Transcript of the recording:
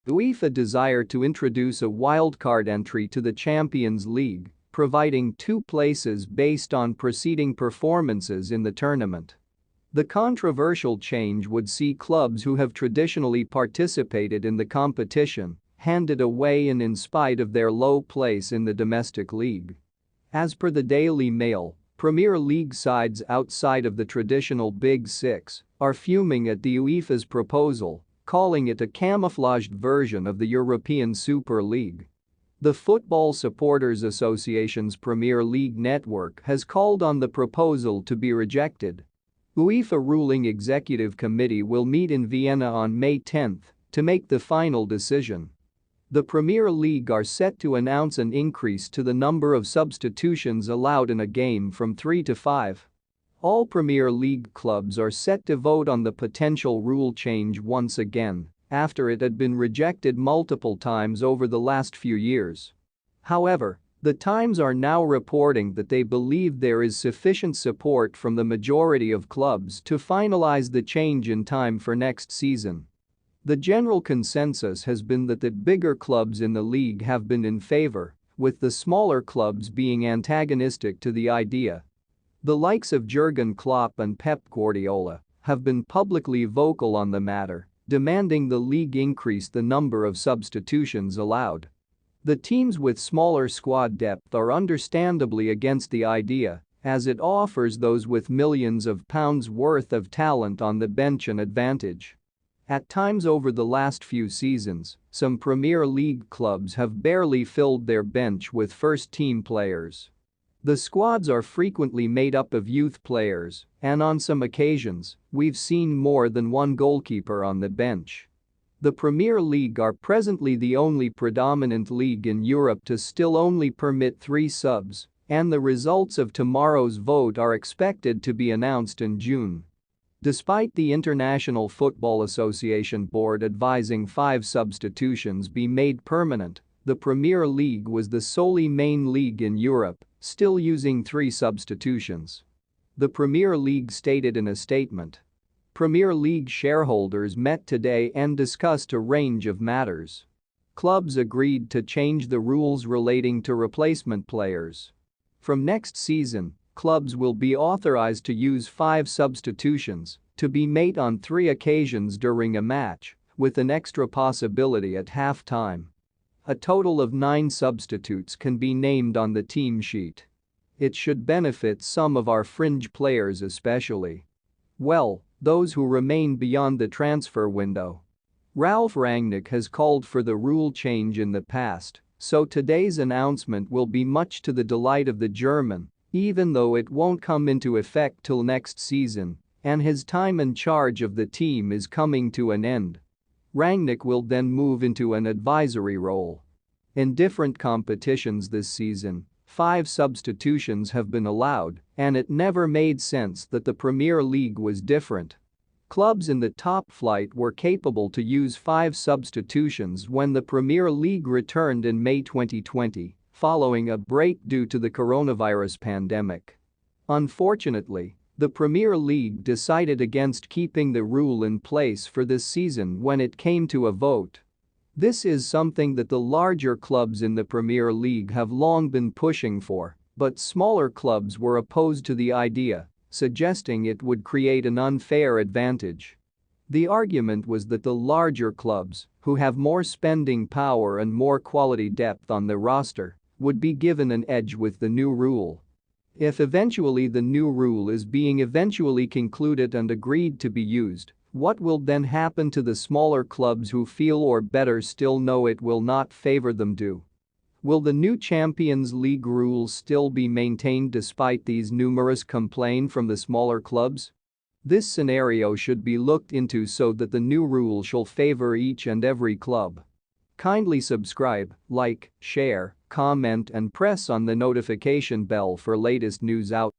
UEFA desire to introduce a wildcard entry to the Champions League, providing 2 places based on preceding performances in the tournament. The controversial change would see clubs who have traditionally participated in the competition handed away in spite of their low place in the domestic league. As per the Daily Mail, Premier League sides outside of the traditional Big Six are fuming at the UEFA's proposal, calling it a camouflaged version of the European Super League. The Football Supporters Association's Premier League network has called on the proposal to be rejected. UEFA ruling executive committee will meet in Vienna on May 10 to make the final decision. The Premier League are set to announce an increase to the number of substitutions allowed in a game from 3 to 5. All Premier League clubs are set to vote on the potential rule change once again, after it had been rejected multiple times over the last few years. However, the Times are now reporting that they believe there is sufficient support from the majority of clubs to finalize the change in time for next season. The general consensus has been that the bigger clubs in the league have been in favor, with the smaller clubs being antagonistic to the idea. The likes of Jurgen Klopp and Pep Guardiola have been publicly vocal on the matter, demanding the league increase the number of substitutions allowed. The teams with smaller squad depth are understandably against the idea, as it offers those with millions of pounds worth of talent on the bench an advantage. At times over the last few seasons, some Premier League clubs have barely filled their bench with first-team players. The squads are frequently made up of youth players, and on some occasions, we've seen more than one goalkeeper on the bench. The Premier League are presently the only predominant league in Europe to still only permit 3 subs, and the results of tomorrow's vote are expected to be announced in June. Despite the International Football Association board advising 5 substitutions be made permanent, the Premier League was the solely main league in Europe, still using 3 substitutions. The Premier League stated in a statement. Premier League shareholders met today and discussed a range of matters. Clubs agreed to change the rules relating to replacement players. From next season, clubs will be authorized to use 5 substitutions to be made on 3 occasions during a match, with an extra possibility at half-time. A total of 9 substitutes can be named on the team sheet. It should benefit some of our fringe players especially. Well, those who remain beyond the transfer window. Ralf Rangnick has called for the rule change in the past, so today's announcement will be much to the delight of the German, even though it won't come into effect till next season, and his time in charge of the team is coming to an end. Rangnick will then move into an advisory role. In different competitions this season, 5 substitutions have been allowed, and it never made sense that the Premier League was different. Clubs in the top flight were capable to use 5 substitutions when the Premier League returned in May 2020, following a break due to the coronavirus pandemic. Unfortunately, the Premier League decided against keeping the rule in place for this season when it came to a vote. This is something that the larger clubs in the Premier League have long been pushing for, but smaller clubs were opposed to the idea, suggesting it would create an unfair advantage. The argument was that the larger clubs, who have more spending power and more quality depth on the roster, would be given an edge with the new rule. If eventually the new rule is being eventually concluded and agreed to be used, what will then happen to the smaller clubs who feel or better still know it will not favor them do? Will the new Champions League rules still be maintained despite these numerous complaints from the smaller clubs? This scenario should be looked into so that the new rule shall favor each and every club. Kindly subscribe, like, share, comment and press on the notification bell for latest news out.